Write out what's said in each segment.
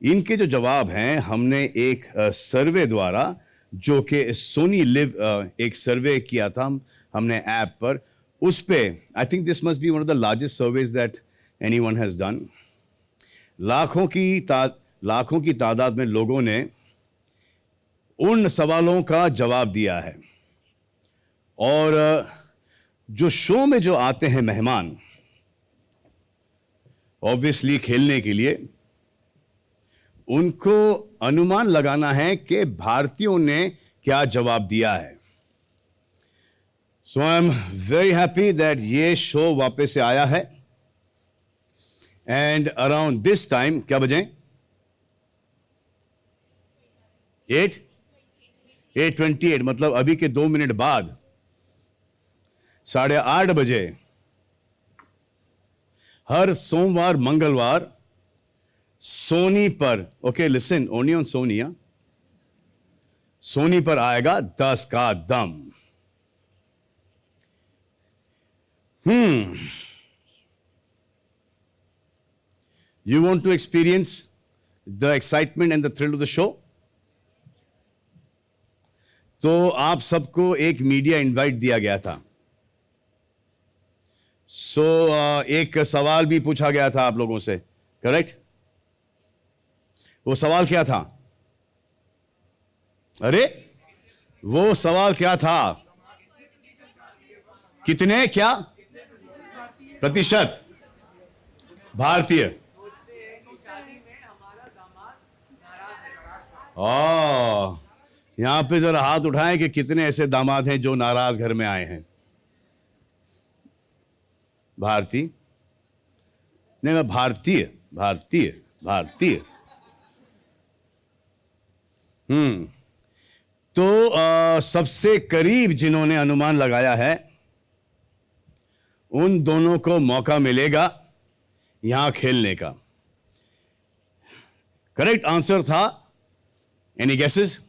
इनके जो जवाब हैं, हमने एक सर्वे द्वारा, जो कि सोनी लिव एक सर्वे किया था हमने ऐप पर, उस पे I think this must be one of the largest surveys that anyone has done. लाखों की तादाद में लोगों ने उन सवालों का जवाब दिया है। और जो शो में जो आते हैं मेहमान, ऑब्वियसली खेलने के लिए, उनको अनुमान लगाना है कि भारतीयों ने क्या जवाब दिया है। So I am very happy that ये शो वापस से आया है। एंड अराउंड दिस टाइम, क्या बजें? 8:28, मतलब अभी के 2 मिनट बाद 8:30 बजे हर सोमवार मंगलवार सोनी पर, okay listen, only on Sony, Sony पर आएगा 10 का दम। You want to experience the excitement and the thrill of the show? तो आप सबको एक मीडिया इनवाइट दिया गया था। एक सवाल भी पूछा गया था आप लोगों से, करेक्ट? वो सवाल क्या था? अरे वो सवाल क्या था? कितने क्या प्रतिशत भारतीय? यहां पे जरा हाथ उठाएं कि कितने ऐसे दामाद हैं जो नाराज घर में आए हैं। भारतीय नहीं, मैं भारतीय भारतीय भारतीय। तो सबसे करीब जिन्होंने अनुमान लगाया है, उन दोनों को मौका मिलेगा यहां खेलने का। करेक्ट आंसर था, एनी गेसेस?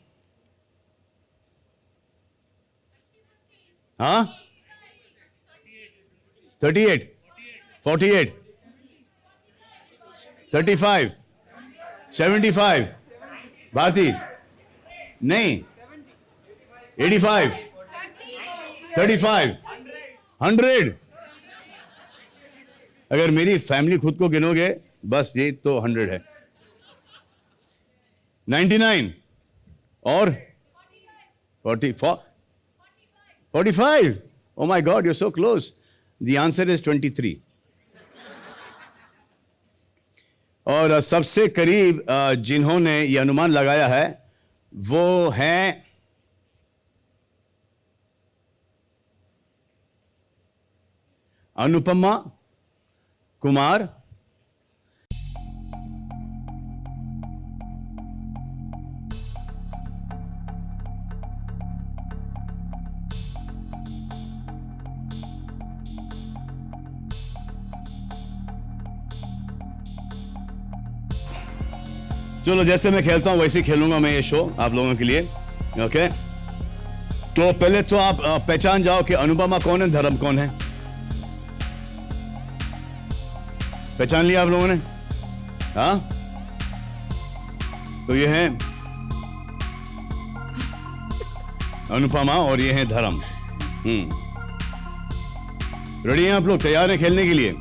हाँ, 38, 48, 35, 75। भारती नहीं, 85, 35, 100। अगर मेरी फैमिली खुद को गिनोगे, बस ये तो 100 है। 99 और 44, 45। Oh my God, you're so close. The answer is 23. और सबसे करीब जिन्होंने ये अनुमान लगाया है, वो हैं अनुपमा कुमार, चलो जैसे मैं खेलता हूं वैसे ही खेलूंगा मैं ये शो आप लोगों के लिए, ओके? तो पहले तो आप पहचान जाओ कि अनुपमा कौन है, धर्म कौन है। पहचान लिया आप लोगों ने? हाँ, तो ये है अनुपमा और ये है धर्म। रेडी हैं आप लोग? तैयार हैं खेलने के लिए?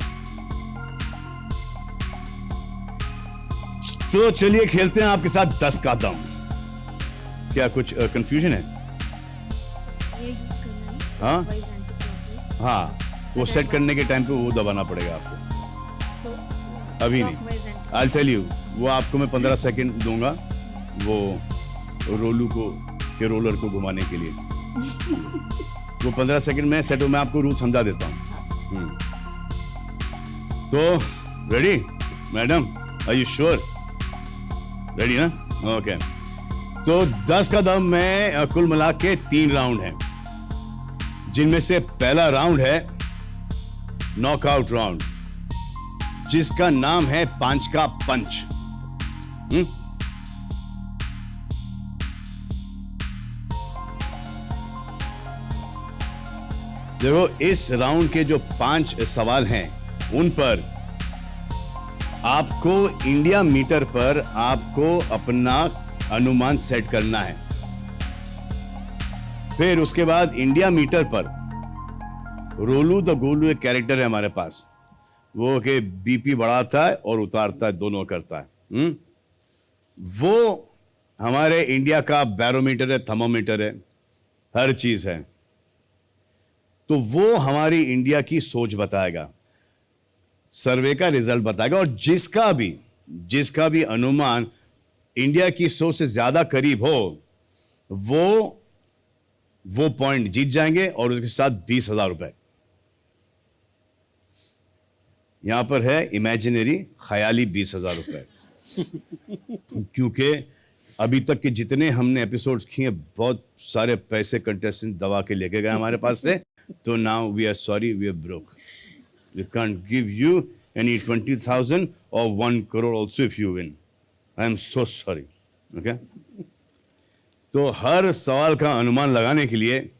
तो चलिए खेलते हैं आपके साथ 10 का दम। क्या कुछ कंफ्यूजन है? हाँ हाँ, वो सेट करने के टाइम पे वो दबाना पड़ेगा आपको, अभी नहीं। आई टेल यू, वो आपको मैं 15 सेकंड दूंगा वो रोलर को घुमाने के लिए। वो 15 सेकंड में सेट, मैं आपको रूल समझा देता हूँ। तो ready madam? Are you sure? Ready ना? ओके। तो 10 का दम में कुल मिला के 3 राउंड हैं, जिनमें से पहला राउंड है नॉकआउट राउंड, जिसका नाम है 5 का पंच। देखो, इस राउंड के जो 5 सवाल हैं, उन पर आपको इंडिया मीटर पर आपको अपना अनुमान सेट करना है। फिर उसके बाद इंडिया मीटर पर रोलू द गोलू एक कैरेक्टर है हमारे पास, वो के बीपी बढ़ाता है और उतारता है, दोनों करता है। वो हमारे इंडिया का बैरोमीटर है, थर्मोमीटर है, हर चीज है। तो वो हमारी इंडिया की सोच बताएगा, सर्वे का रिजल्ट बताएगा, और जिसका भी अनुमान इंडिया की सोच से ज्यादा करीब हो वो पॉइंट जीत जाएंगे, और उसके साथ 20,000 रुपए। यहां पर है इमेजिनरी, ख्याली 20,000 रुपए। क्योंकि अभी तक के जितने हमने एपिसोड्स किए, बहुत सारे पैसे कंटेस्टेंट दबा के लेके गए हमारे पास से। तो now we are sorry, we are broke, we can't give you any 20,000 और 1 crore also if you win. I am so sorry. Okay, तो हर सवाल का अनुमान लगाने के लिए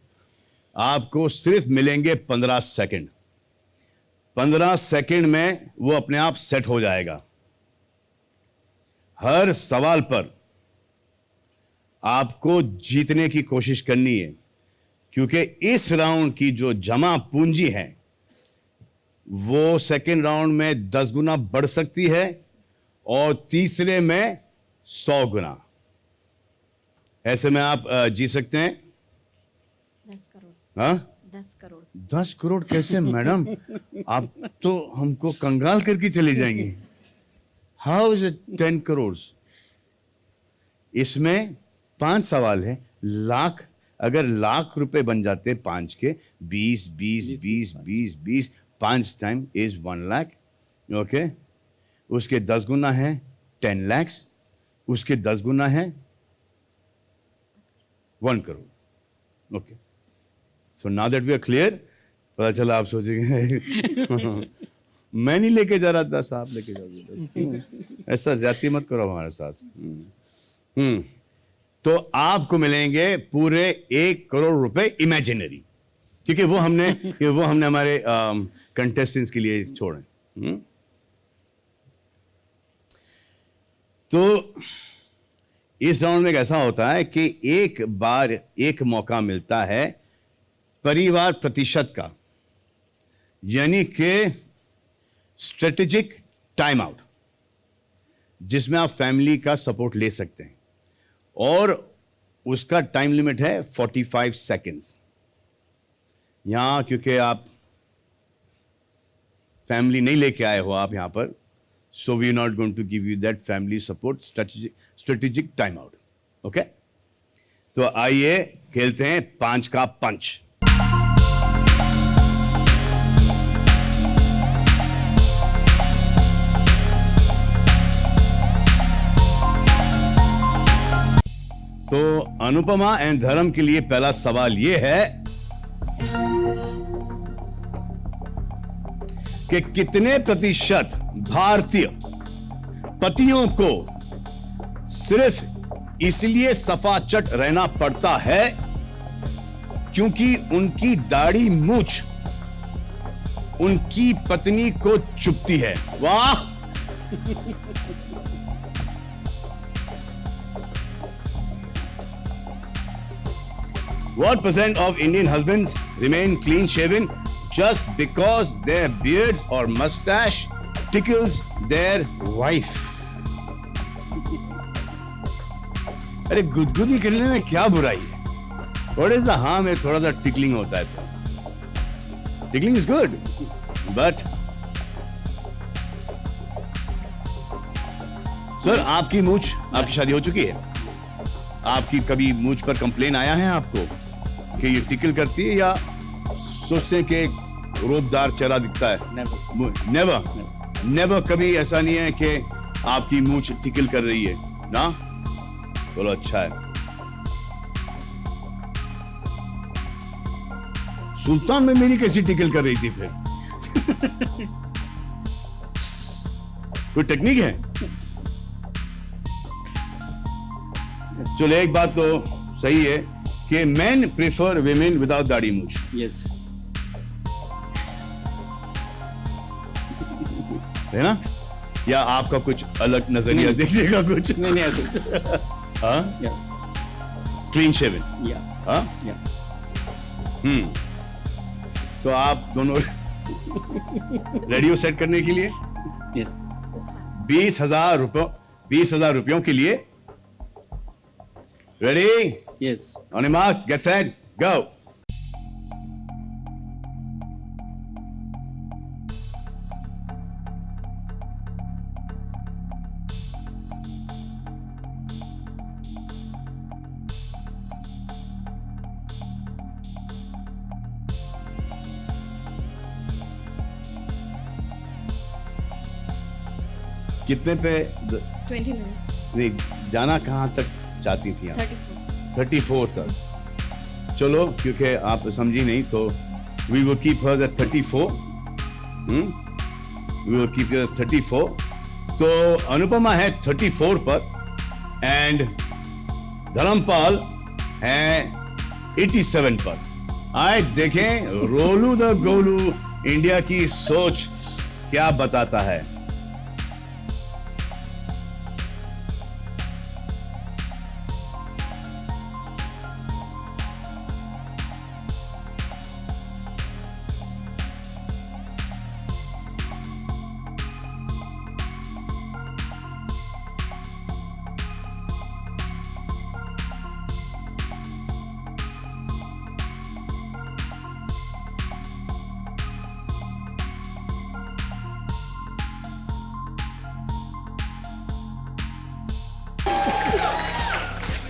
आपको सिर्फ मिलेंगे 15 सेकंड। 15 सेकंड में वो अपने आप सेट हो जाएगा। हर सवाल पर आपको जीतने की कोशिश करनी है, क्योंकि इस राउंड की जो जमा पूंजी है वो सेकंड राउंड में 10 गुना बढ़ सकती है और तीसरे में 100 गुना। ऐसे में आप जीत सकते हैं 10 करोड़। हाँ, 10 करोड़। 10 करोड़ कैसे मैडम? आप तो हमको कंगाल करके चली जाएंगी। How is it 10 crore? इसमें 5 सवाल है। लाख, अगर लाख रुपए बन जाते 5 के, 20 20 20 20 20, 5 टाइम इज 1 लाख। ओके, उसके 10 गुना है 10 लाख, उसके 10 गुना है 1 crore. Okay, so now that we are clear, पता चला आप सोचेंगे मैं नहीं लेके जा रहा था, साहब लेके जाओगे। ऐसा ज्यादती मत करो हमारे साथ। तो आपको मिलेंगे पूरे 1 करोड़ रुपए इमेजिनरी, क्योंकि वो हमने हमारे कंटेस्टेंट्स के लिए छोड़े। तो इस राउंड में कैसा होता है कि एक बार एक मौका मिलता है परिवार प्रतिशत का, यानी कि स्ट्रेटेजिक टाइम आउट, जिसमें आप फैमिली का सपोर्ट ले सकते हैं, और उसका टाइम लिमिट है 45 सेकेंड्स। यहां क्योंकि आप फैमिली नहीं लेके आए हो आप यहां पर, so we are not going to give you that family support strategic time out. Okay, तो आइए खेलते हैं 5 का पंच। तो अनुपमा एंड धर्म के लिए पहला सवाल यह है कि कितने प्रतिशत भारतीय पतियों को सिर्फ इसलिए सफाचट रहना पड़ता है क्योंकि उनकी दाढ़ी मूछ उनकी पत्नी को चुभती है? वाह! What percent of Indian husbands remain clean shaven just because their beards or mustache tickles their wife? अरे गुदगुदी करने में क्या बुराई है? थोड़े सा हाँ में थोड़ा सा टिकलिंग होता है, तो tickling is good, but sir आपकी मूछ, आपकी शादी हो चुकी है? आपकी कभी मूछ पर कंप्लेन आया है आपको कि ये टिकल करती है, या सोचते हैं कि एक रोबदार चेहरा दिखता है? नेवर नेवर कभी ऐसा नहीं है कि आपकी मूछ टिकल कर रही है ना? चलो अच्छा है। सुल्तान में मेरी कैसी टिकल कर रही थी फिर? कोई टेक्निक है? चलो एक बात तो सही है कि मेन प्रेफर विमेन विदाउट दाढ़ी मूछ। यस, है ना? या आपका कुछ अलग नजरिया देखने का कुछ? नहीं नहीं ऐसे हाँ, या क्लीन शेविंग। या हाँ, या तो आप दोनों रेडियो सेट करने के लिए यस 20,000 रुपयों के लिए ready? Yes on marks, get set, go. कितने पे 20 minutes. नहीं, जाना कहाँ तक चाहती थी आप? 34. 34 तक। चलो, क्योंकि आप समझी नहीं तो we will keep her at 34। We will keep at 34। तो अनुपमा है 34 पर एंड धर्मपाल है 87 पर। आए देखें रोलू द गोलू इंडिया की सोच क्या बताता है।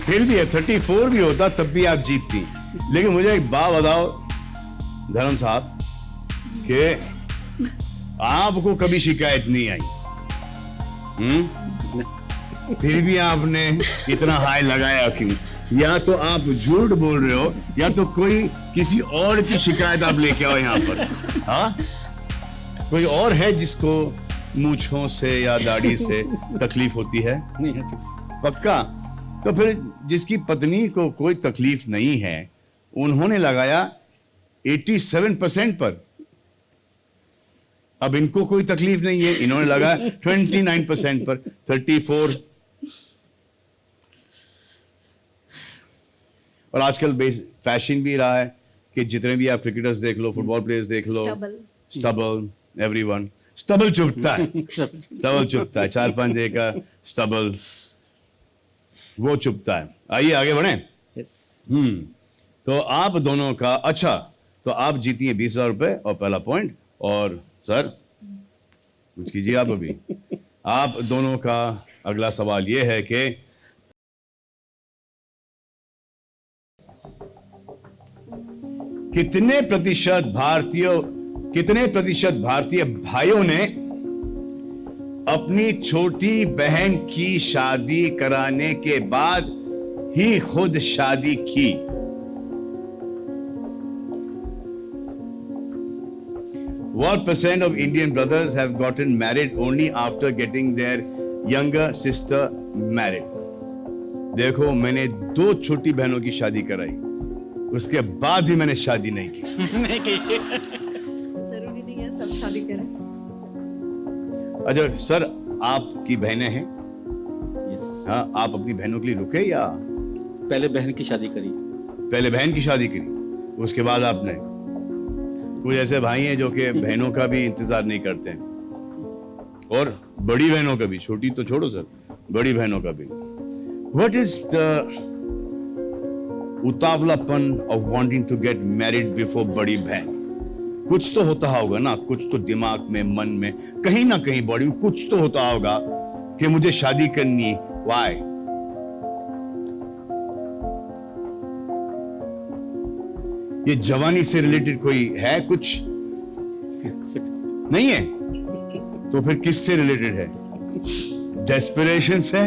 फिर भी है 34 भी होता तब भी आप जीतती। लेकिन मुझे एक बात बताओ धर्म साहब कि आपको कभी शिकायत नहीं आई, फिर भी आपने इतना हाई लगाया क्यों? या तो आप झूठ बोल रहे हो या तो कोई किसी और की शिकायत आप लेके आओ यहाँ पर। हाँ, कोई और है जिसको मूंछों से या दाढ़ी से तकलीफ होती है? नहीं ऐसे पक्का? तो फिर जिसकी पत्नी को कोई तकलीफ नहीं है उन्होंने लगाया 87% पर। अब इनको कोई तकलीफ नहीं है, इन्होंने लगाया 29% पर। 34। और आजकल फैशन भी रहा है कि जितने भी आप क्रिकेटर्स देख लो, फुटबॉल प्लेयर्स देख लो, स्टबल, एवरीवन स्टबल चुभता है। स्टबल चुभता है, 4-5 डे का स्टबल वो चुभता है। आइए आगे बढ़े। यस तो आप दोनों का अच्छा, तो आप जीती हैं 20,000 रुपए और पहला पॉइंट। और सर कुछ कीजिए आप अभी। आप दोनों का अगला सवाल यह है कि कितने प्रतिशत भारतीय भाइयों ने अपनी छोटी बहन की शादी कराने के बाद ही खुद शादी की? What percent of Indian brothers have gotten married only after getting their younger sister married? देखो, मैंने 2 छोटी बहनों की शादी कराई, उसके बाद भी मैंने शादी नहीं की। जरूरी नहीं है सब शादी करें। अच्छा सर, आपकी बहनें हैं? यस हाँ, आप अपनी बहनों के लिए रुके या पहले बहन की शादी करी। पहले बहन की शादी करी उसके बाद आपने? कुछ ऐसे भाई हैं जो कि बहनों का भी इंतजार नहीं करते हैं, और बड़ी बहनों का भी, छोटी तो छोड़ो सर, बड़ी बहनों का भी। व्हाट इज द उतावलापन of wanting to get married before बड़ी बहन? कुछ तो होता होगा ना, कुछ तो दिमाग में, मन में, कहीं ना कहीं बॉडी में कुछ तो होता होगा कि मुझे शादी करनी। व्हाई? ये जवानी से रिलेटेड कोई है कुछ? नहीं है? तो फिर किससे रिलेटेड है? डेस्पिरेशन से?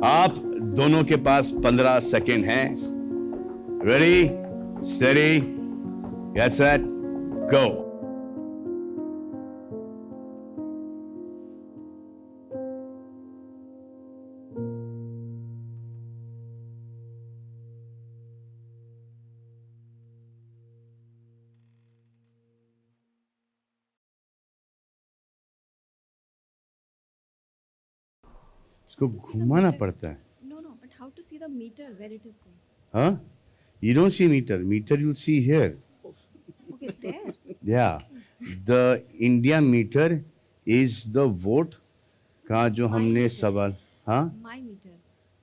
आप दोनों के पास 15 सेकेंड हैं। रेडी, स्टेडी, गेट सेट, गो। इसको घुमाना पड़ता है. No, no, but how to see the meter where it is going? Huh? You don't see meter. Meter you'll see here. Okay, there. Yeah. The India meter is the vote का जो हमने सवाल. हाँ? My meter.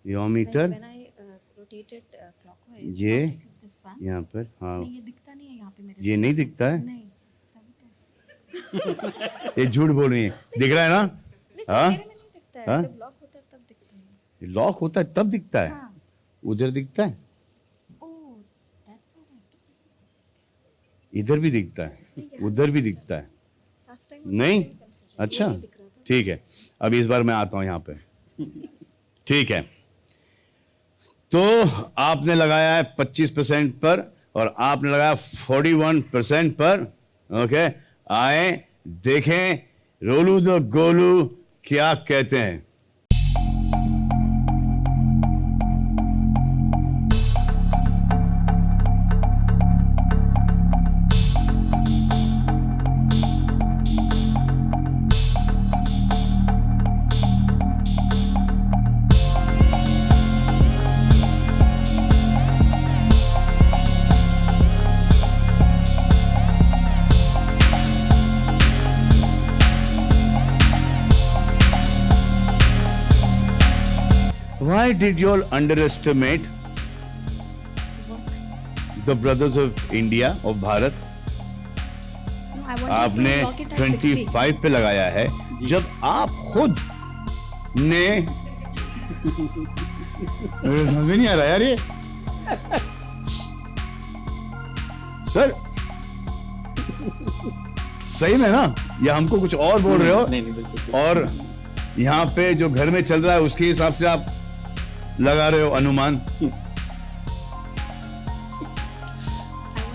Your meter. When I rotate it clockwise. ये how to see this one? यहाँ पर. हाँ. नहीं, ये दिखता नहीं है यहाँ पे मेरे ये नहीं दिखता है. नहीं, तभी तो। ये झूठ बोल रही है. दिख रहा है ना? नहीं, सर, हाँ? मेरे में नहीं दिखता है। हाँ? जब लॉक होता है तब दिखता है। लॉक होता है तब दिखता है. हाँ। उधर दिखता है. Oh, that's how I have to see. इधर भी दिखता है. उधर भी दिखता है. Last time नहीं. also confusion. अच्छा. ये नहीं दिख रहा था। ठीक है. अब इस बार मैं आता हूं यहाँ पे. ठीक है. तो आपने लगाया है 25% पर और आपने लगाया 41% पर. ओके. आए देखें रोलू द गोलू क्या कहते हैं. Why did you all underestimate the brothers of India, of Bharat? No, I wanted आपने to lock it at 60. 25 पे लगाया है जब आप खुद ने मेरे समझ में नहीं आ रहा यार ये. सर सही में ना, या हमको कुछ और बोल रहे हो? नहीं नहीं बिल्कुल. और यहाँ पे जो घर में चल रहा है उसके हिसाब से आप लगा रहे हो अनुमान. I wanted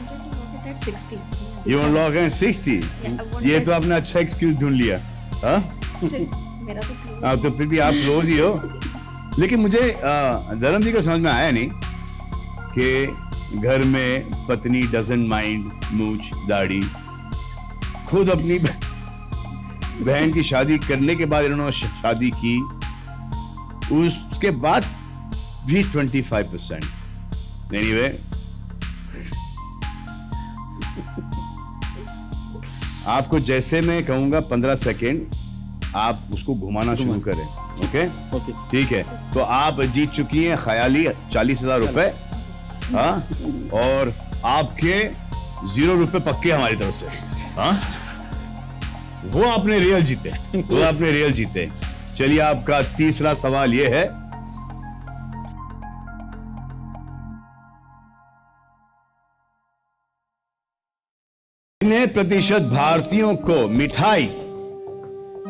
to lock it at 60. You want log in 60? Yeah, I wanted- ये तो आपने अच्छा एक्सक्यूज ढूंढ लिया. हाँ? Still, मेरा तो close हाँ, तो फिर भी आप क्लोज ही हो. लेकिन मुझे धर्म जी का समझ में आया नहीं कि घर में पत्नी डजंट माइंड मूछ दाढ़ी. खुद अपनी बहन की शादी करने के बाद इन्होंने शादी की, उसके बाद भी 25%. एनीवे, आपको जैसे मैं कहूंगा 15 सेकेंड आप उसको घुमाना शुरू करें. Okay okay. ठीक है. तो आप जीत चुकी हैं ख्याली 40,000 रुपए. हाँ, और आपके 0 रुपए पक्के हमारी तरफ से. हाँ, वो आपने रियल जीते. वो आपने रियल जीते. चलिए, आपका तीसरा सवाल ये है. कितने प्रतिशत भारतीयों को मिठाई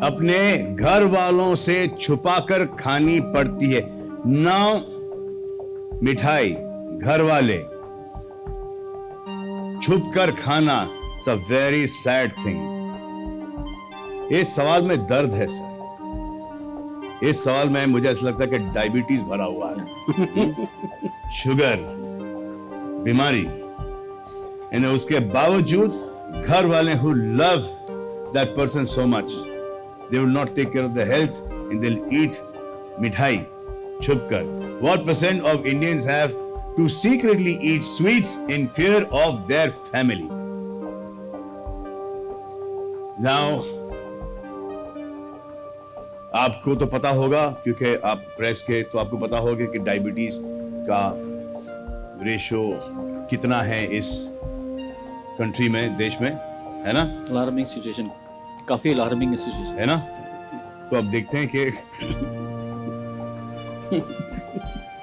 अपने घर वालों से छुपाकर खानी पड़ती है? 9 मिठाई घर वाले छुप कर खाना. It's a very sad thing. इस सवाल में दर्द है सर. इस सवाल में मुझे ऐसा लगता है कि डायबिटीज भरा हुआ है. शुगर बीमारी. एंड उसके बावजूद घर वाले who love that person so much, they will not take care of their health and they'll eat mithai chupkar. What percent of Indians have to secretly eat sweets in fear of their family? Now, आपको तो पता होगा क्योंकि आप press के, तो आपको पता होगा कि डायबिटीज का रेशो कितना है इस कंट्री में, देश में, है ना? अलार्मिंग सिचुएशन, काफी अलार्मिंग सिचुएशन है ना? तो अब देखते हैं कि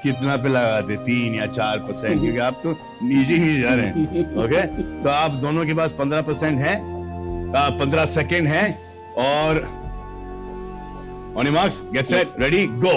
कितना पे लगाते, 3 या 4%, क्योंकि आप तो नीचे ही जा रहे हैं. ओके, तो आप दोनों के पास 15% है, 15 सेकेंड है. और on your marks, get set, ready, go.